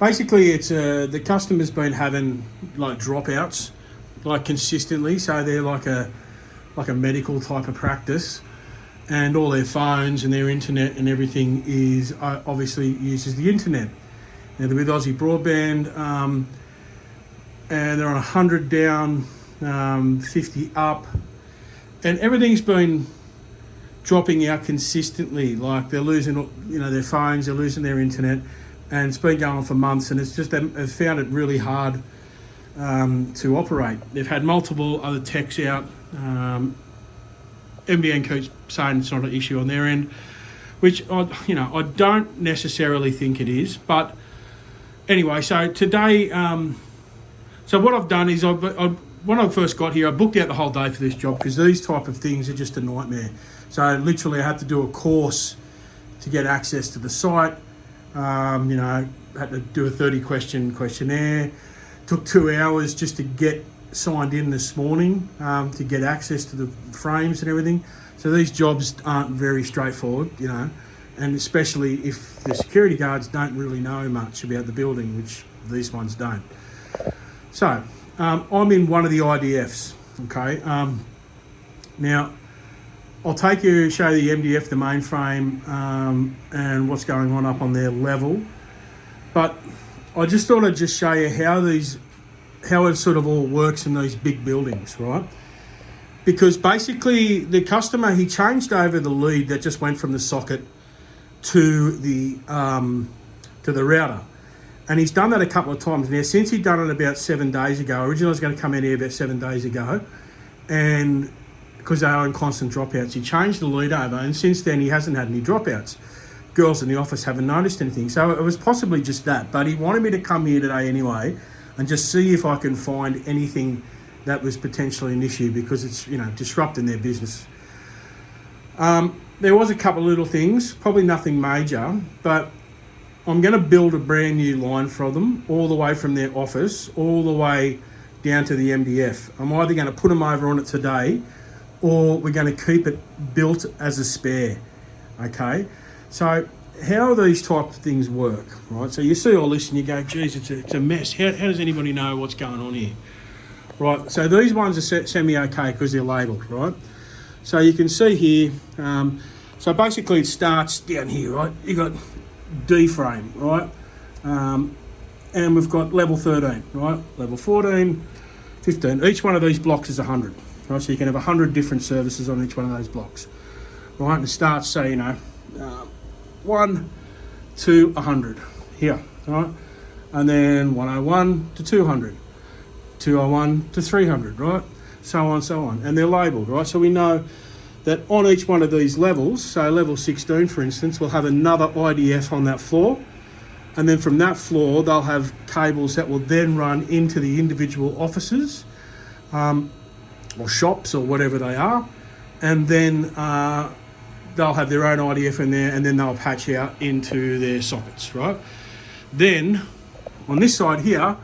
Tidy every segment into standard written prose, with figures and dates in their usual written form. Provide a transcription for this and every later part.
Basically, it's the customer's been having like dropouts, like consistently. So they're like a medical type of practice, and all their phones and their internet and everything is obviously uses the internet. Now they're with Aussie Broadband, and they're on 100 down, 50 up, and everything's been dropping out consistently. Like they're losing, their phones, they're losing their internet, and it's been going on for months. And it's just they've found it really hard to operate. They've had multiple other techs out. NBN keeps saying it's not an issue on their end, which I don't necessarily think it is. But anyway, so today, so what I've done is when I first got here, I booked out the whole day for this job because these type of things are just a nightmare. So literally I had to do a course to get access to the site. Had to do a 30-question questionnaire. Took 2 hours just to get signed in this morning to get access to the frames and everything. So these jobs aren't very straightforward, and especially if the security guards don't really know much about the building, which these ones don't. So I'm in one of the IDFs, okay? Now, I'll show you the MDF, the mainframe, and what's going on up on their level. But I just thought I'd just show you how it sort of all works in these big buildings, right? Because basically the customer, he changed over the lead that just went from the socket to the router. And he's done that a couple of times. Now, since he'd done it about 7 days ago, originally I was going to come in here about 7 days ago, and because they are in constant dropouts, he changed the lead over, and since then he hasn't had any dropouts. Girls in the office haven't noticed anything. So it was possibly just that, but he wanted me to come here today anyway and just see if I can find anything that was potentially an issue, because it's, disrupting their business. There was a couple of little things, probably nothing major, but I'm going to build a brand new line for them, all the way from their office, all the way down to the MDF. I'm either going to put them over on it today, or we're going to keep it built as a spare, okay? So how these type of things work, right? So you see all this and you go, geez, it's a mess. How does anybody know what's going on here? Right, so these ones are semi-okay because they're labelled, right? So you can see here, so basically it starts down here, right? You've got D frame, right? And we've got level 13, right? Level 14, 15. Each one of these blocks is 100, right? So you can have 100 different services on each one of those blocks, right? And it starts, say, 1 to 100 here, right? And then 101 to 200, 201 to 300, right? So on. And they're labelled, right? So we know that on each one of these levels, so level 16, for instance, we'll have another IDF on that floor. And then from that floor, they'll have cables that will then run into the individual offices or shops or whatever they are. And then they'll have their own IDF in there, and then they'll patch out into their sockets, right? Then on this side here,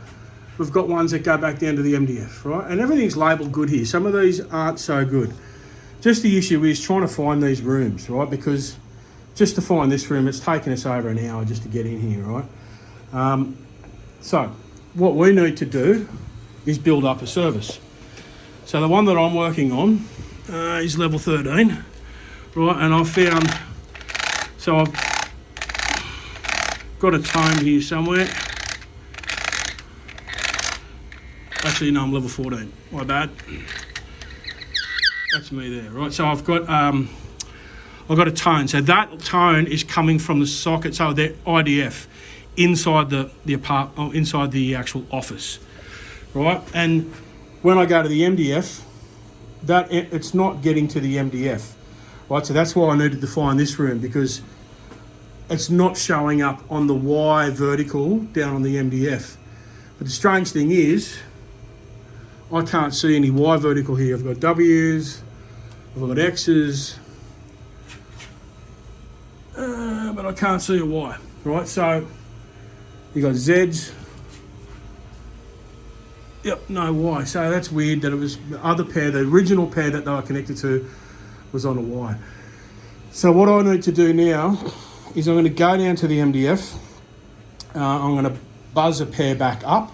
we've got ones that go back down to the MDF, right? And everything's labelled good here. Some of these aren't so good. Just the issue is trying to find these rooms, right? Because just to find this room, it's taken us over an hour just to get in here, right? So what we need to do is build up a service. So the one that I'm working on is level 13, right? And I've found, so I've got a tone here somewhere. Actually, no, I'm level 14. My bad. That's me there, right? So I've got a tone. So that tone is coming from the socket, so the IDF inside the apartment, or inside the actual office, right? And when I go to the MDF, that it's not getting to the MDF, right? So that's why I needed to find this room, because it's not showing up on the Y vertical down on the MDF. But the strange thing is, I can't see any Y vertical here. I've got W's, I've got X's, but I can't see a Y, right? So you got Z's, yep, no Y. So that's weird that it was the other pair, the original pair that they were connected to was on a Y. So what I need to do now is I'm going to go down to the MDF. I'm going to buzz a pair back up.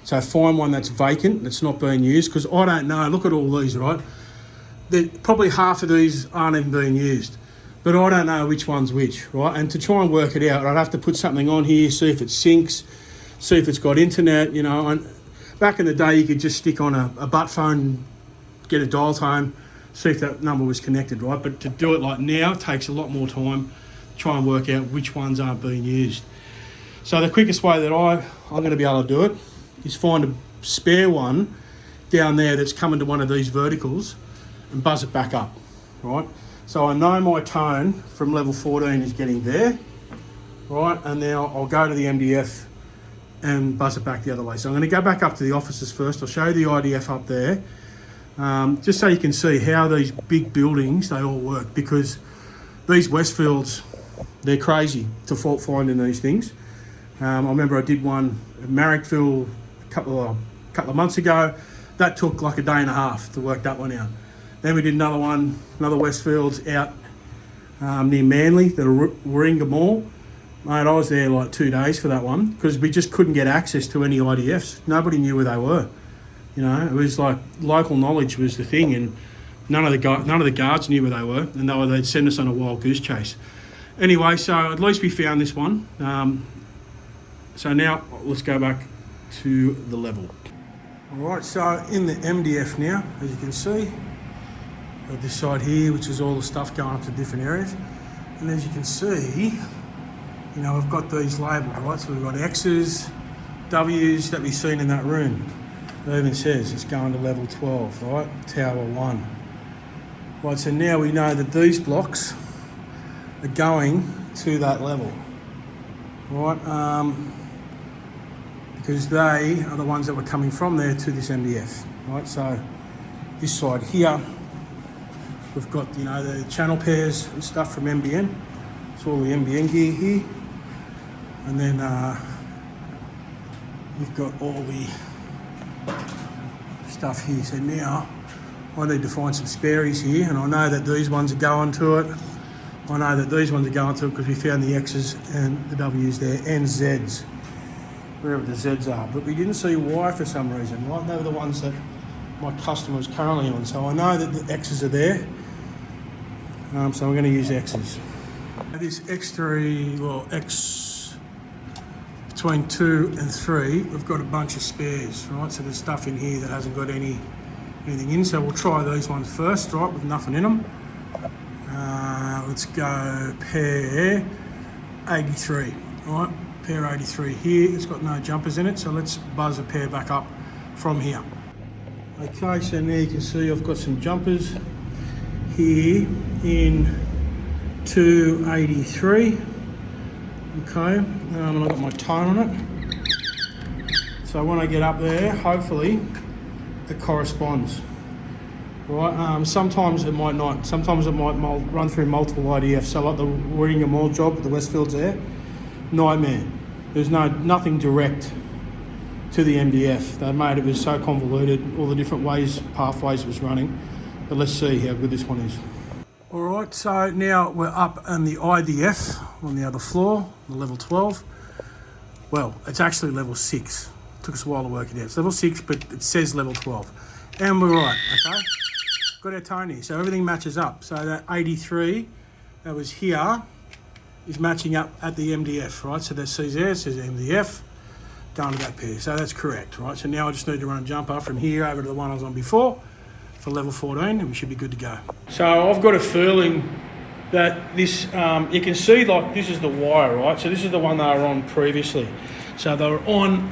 So find one that's vacant, that's not being used, because I don't know. Look at all these, right? Probably half of these aren't even being used, but I don't know which one's which, right? And to try and work it out, I'd have to put something on here, see if it syncs, see if it's got internet, you know. And back in the day, you could just stick on a butt phone, get a dial tone, see if that number was connected, right? But to do it like now takes a lot more time, try and work out which ones aren't being used. So the quickest way that I'm going to be able to do it is find a spare one down there that's coming to one of these verticals and buzz it back up, right? So I know my tone from level 14 is getting there, right? And now I'll go to the MDF and buzz it back the other way. So I'm going to go back up to the offices first. I'll show you the IDF up there, just so you can see how these big buildings, they all work, because these Westfields, they're crazy to fault find in these things. I remember I did one at Marrickville a couple of months ago. That took like a day and a half to work that one out. Then we did another one, another Westfields out near Manly, the Warringah Mall. Mate, I was there like 2 days for that one because we just couldn't get access to any IDFs. Nobody knew where they were. You know, it was like local knowledge was the thing, and none of the guards knew where they were, and they'd send us on a wild goose chase. Anyway, so at least we found this one. So now let's go back to the level. All right, so in the MDF now, as you can see, got this side here, which is all the stuff going up to different areas. And as you can see, you know, we've got these labelled, right? So we've got X's, W's that we've seen in that room. It even says it's going to level 12, right? Tower 1. Right, so now we know that these blocks are going to that level, right? Because they are the ones that were coming from there to this MDF, right? So this side here, we've got, you know, the channel pairs and stuff from MBN. It's all the MBN gear here. And then you've got all the stuff here. So now I need to find some sparies here, and I know that these ones are going to it. I know that these ones are going to it because we found the X's and the W's there, and Z's, wherever the Z's are. But we didn't see Y for some reason, right? They were the ones that my customer is currently on. So I know that the X's are there. So I'm going to use X's. This X3, well, X between 2 and 3, we've got a bunch of spares, right? So there's stuff in here that hasn't got anything in. So we'll try those ones first, right, with nothing in them. Let's go pair 83, right? Pair 83 here. It's got no jumpers in it, so let's buzz a pair back up from here. Okay, so now you can see I've got some jumpers here in 283. Okay, and I've got my tone on it. So when I get up there, hopefully it corresponds. Right, sometimes it might not. Sometimes it might run through multiple IDFs. So like the Warringah Mall job with the Westfields there, nightmare. There's nothing direct to the MDF. They made it was so convoluted, all the different pathways it was running. But let's see how good this one is. All right, so now we're up on the IDF on the other floor, the level 12. Well, it's actually level 6. It took us a while to work it out. It's level 6, but it says level 12. And we're right, okay? Got our tone here, so everything matches up. So that 83 that was here is matching up at the MDF, right? So that says there, it says MDF, going to that pair. So that's correct, right? So now I just need to run a jumper from here over to the one I was on before for level 14, and we should be good to go. So I've got a feeling that this, you can see like this is the wire, right? So this is the one they were on previously. So they were on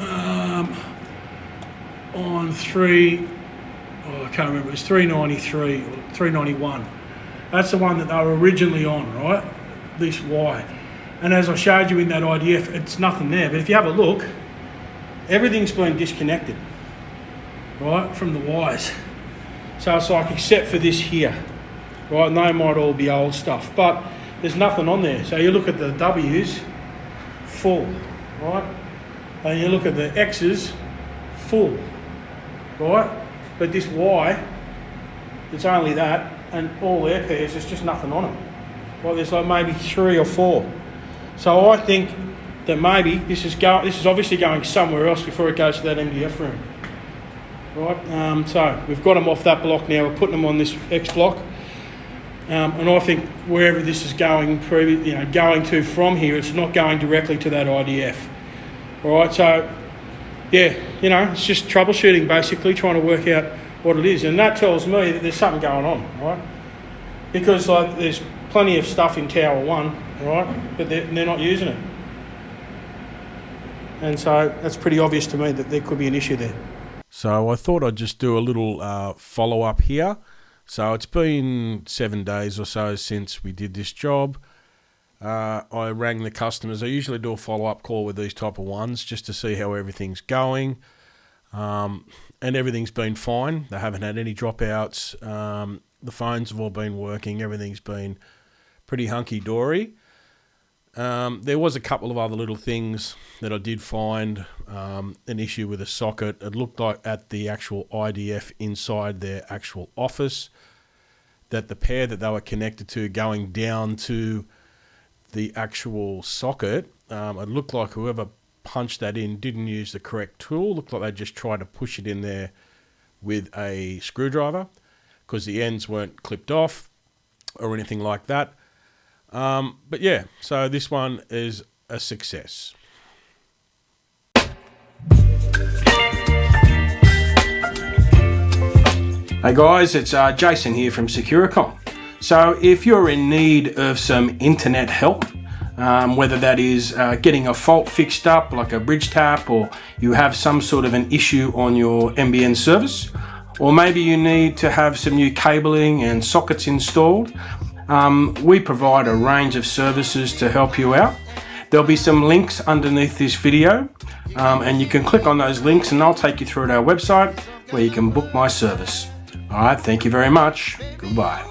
3, I can't remember, it was 393 or 391. That's the one that they were originally on, right? This Y. And as I showed you in that IDF, it's nothing there. But if you have a look, everything's been disconnected, right, from the wires. So it's like, except for this here, right? And they might all be old stuff, but there's nothing on there. So you look at the W's, full, right? And you look at the X's, full, right? But this Y, it's only that, and all their pairs, there's just nothing on them. Well, there's like maybe 3 or 4. So I think that maybe this is obviously going somewhere else before it goes to that MDF room. Right, so we've got them off that block now. We're putting them on this X block, and I think wherever this is going, going to from here, it's not going directly to that IDF. All right, so yeah, it's just troubleshooting basically, trying to work out what it is, and that tells me that there's something going on, right? Because there's plenty of stuff in Tower 1, right, but they're not using it, and so that's pretty obvious to me that there could be an issue there. So I thought I'd just do a little follow-up here. So it's been 7 days or so since we did this job. I rang the customers. I usually do a follow-up call with these type of ones just to see how everything's going. And everything's been fine. They haven't had any dropouts. The phones have all been working. Everything's been pretty hunky-dory. There was a couple of other little things that I did find an issue with a socket. It looked like at the actual IDF inside their actual office that the pair that they were connected to going down to the actual socket, it looked like whoever punched that in didn't use the correct tool. Looked like they just tried to push it in there with a screwdriver because the ends weren't clipped off or anything like that. But yeah, so this one is a success. Hey guys, it's Jason here from Securicom. So if you're in need of some internet help, whether that is getting a fault fixed up like a bridge tap, or you have some sort of an issue on your NBN service, or maybe you need to have some new cabling and sockets installed, we provide a range of services to help you out. There'll be some links underneath this video, and you can click on those links and I'll take you through to our website where you can book my service. All right, thank you very much. Goodbye.